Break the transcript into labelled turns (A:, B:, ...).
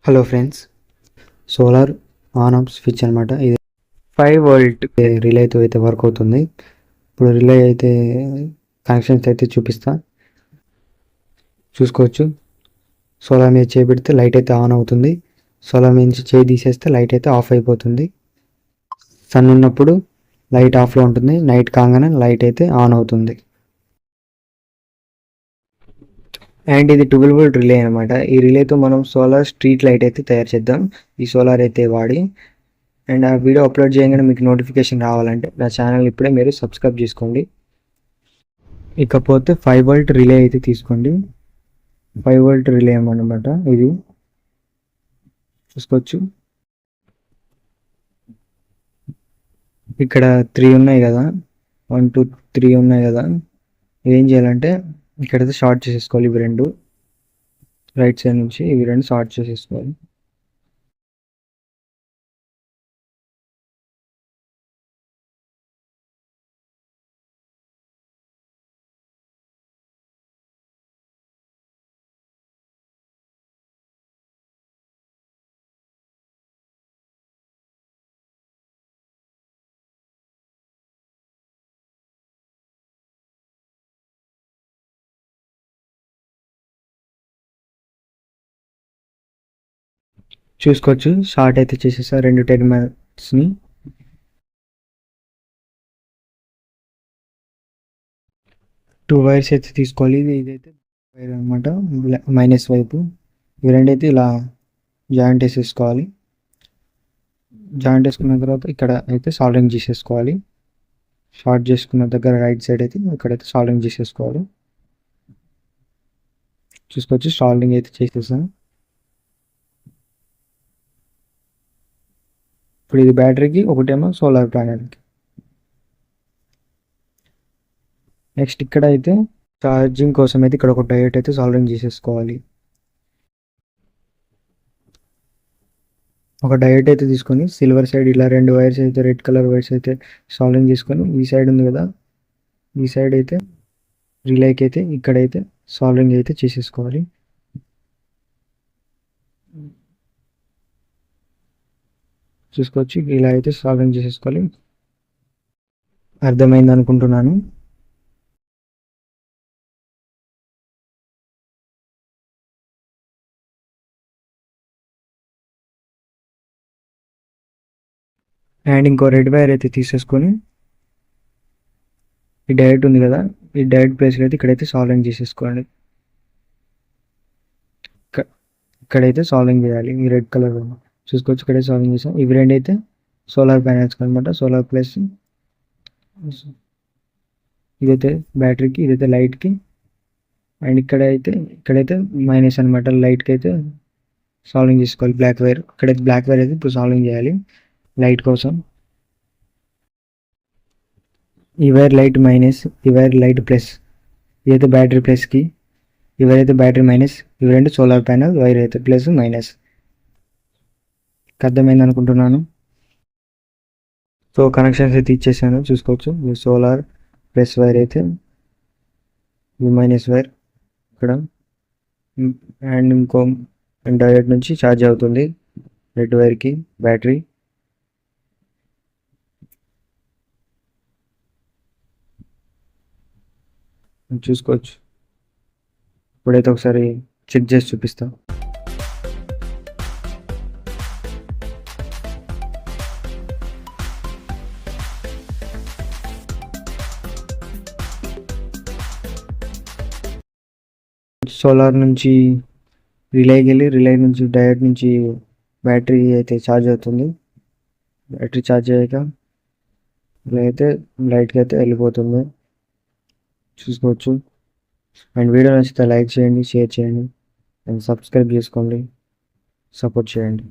A: Hello friends, solar on off switch అనమాట. ఇది 5 volt రిలేతో అయితే వర్క్ అవుతుంది. ఇప్పుడు రిలే అయితే కనెక్షన్స్ అయితే చూసుకోవచ్చు. సోలార్ మీద చేపెడితే లైట్ అయితే ఆన్ అవుతుంది. సోలార్ మీద నుంచి చేయి తీసేస్తే లైట్ అయితే ఆఫ్ అయిపోతుంది. సన్ ఉన్నప్పుడు లైట్ ఆఫ్లో ఉంటుంది, నైట్ కాగానే లైట్ అయితే ఆన్ అవుతుంది. అండ్ ఇది 12 వోల్ట్ రిలే అనమాట. ఈ రిలేతో మనం సోలార్ స్ట్రీట్ లైట్ అయితే తయారు చేద్దాం ఈ సోలార్ అయితే వాడి. అండ్ ఆ వీడియో అప్లోడ్ చేయగానే మీకు నోటిఫికేషన్ రావాలంటే నా ఛానల్ ఇప్పుడే మీరు సబ్స్క్రైబ్ చేసుకోండి. ఇకపోతే 5 వోల్ట్ రిలే అయితే తీసుకోండి. 5 వోల్ట్ రిలే అనమాట. ఇది చూసుకోవచ్చు. ఇక్కడ 3 ఉన్నాయి కదా, 1 2 3 ఉన్నాయి కదా. ఏం చేయాలంటే ఇక్కడైతే షార్ట్ చేసేసుకోవాలి. ఇవి రెండు రైట్ సైడ్ నుంచి ఇవి రెండు షార్ట్ చేసేసుకోవాలి. చూసుకోవచ్చు, షార్ట్ అయితే చేసేసా రెండు టెర్మినల్స్ని. టూ వైర్స్ అయితే తీసుకోవాలి. ఇదైతే వైర్ అనమాట, మైనస్ వైపు. ఇవి రెండైతే ఇలా జాయింట్ వేసేసుకోవాలి. జాయింట్ వేసుకున్న తర్వాత ఇక్కడ అయితే సాల్డరింగ్ చేసేసుకోవాలి. షార్ట్ చేసుకున్న దగ్గర రైట్ సైడ్ అయితే ఇక్కడైతే సాల్డరింగ్ చేసేసుకోవాలి. చూసుకోవచ్చు, సాల్డరింగ్ అయితే చేసేసాను. ఇప్పుడు ఇది బ్యాటరీకి, ఒకటేమో సోలార్ ప్యానెల్కి. నెక్స్ట్ ఇక్కడ అయితే ఛార్జింగ్ కోసం అయితే ఇక్కడ ఒక డయోడ్ అయితే సాల్డరింగ్ చేసేసుకోవాలి. ఒక డయోడ్ అయితే తీసుకొని సిల్వర్ సైడ్ ఇలా రెండు వైర్స్ అయితే రెడ్ కలర్ వైర్స్ అయితే సాల్డరింగ్ చేసుకొని, ఈ సైడ్ ఉంది కదా, ఈ సైడ్ అయితే రిలేకి అయితే ఇక్కడైతే సాల్డరింగ్ అయితే చేసేసుకోవాలి. చూసుకోవచ్చు, ఇలా అయితే సాల్డరింగ్ చేసేసుకోవాలి. అర్థమైంది అనుకుంటున్నాను. అండ్ ఇంకో రెడ్ వైర్ అయితే తీసేసుకొని ఈ డైరెక్ట్ ఉంది కదా, ఈ డైరెక్ట్ ప్లేస్లో అయితే ఇక్కడైతే సాల్వింగ్ చేసేసుకోండి. ఇక్కడైతే సాల్వింగ్ చేయాలి. ఈ రెడ్ కలర్ చూసుకోవచ్చు, ఇక్కడే సాల్వింగ్ చేసాం. ఇవి రెండైతే సోలార్ ప్యానెల్స్ అనమాట, సోలార్ ప్లస్. ఇదైతే బ్యాటరీకి, ఇదైతే లైట్కి. అండ్ ఇక్కడైతే మైనస్ అనమాట, లైట్కి అయితే సాల్వింగ్ చేసుకోవాలి. బ్లాక్ వైర్, ఇక్కడైతే బ్లాక్ వైర్ అయితే ఇప్పుడు సాల్వింగ్ చేయాలి లైట్ కోసం. ఈ వైర్ లైట్ మైనస్, ఈ వైర్ లైట్ ప్లస్. ఇదైతే బ్యాటరీ ప్లస్కి, ఈ వైర్ అయితే బ్యాటరీ మైనస్. ఇవి రెండు సోలార్ ప్యానల్, వైర్ అయితే ప్లస్ మైనస్. అర్థమైంది అనుకుంటున్నాను. సో కనెక్షన్స్ అయితే ఇచ్చేసాను, చూసుకోవచ్చు. ఈ సోలార్ ప్లస్ వైర్ అయితే, ఈ మైనస్ వైర్ ఇక్కడ. అండ్ ఇంకో డయోడ్ నుంచి ఛార్జ్ అవుతుంది రెడ్ వైర్కి బ్యాటరీ. చూసుకోవచ్చు. ఇప్పుడైతే ఒకసారి చెక్ చేసి చూపిస్తా. సోలార్ నుంచి రిలేకి వెళ్ళి, రిలే నుంచి డయోడ్ నుంచి బ్యాటరీ అయితే ఛార్జ్ అవుతుంది. బ్యాటరీ ఛార్జ్ అయ్యాక ఇలా అయితే లైట్కి అయితే వెళ్ళిపోతుంది, చూసుకోవచ్చు. అండ్ వీడియో నచ్చితే లైక్ చేయండి, షేర్ చేయండి, అండ్ సబ్స్క్రైబ్ చేసుకోండి, సపోర్ట్ చేయండి.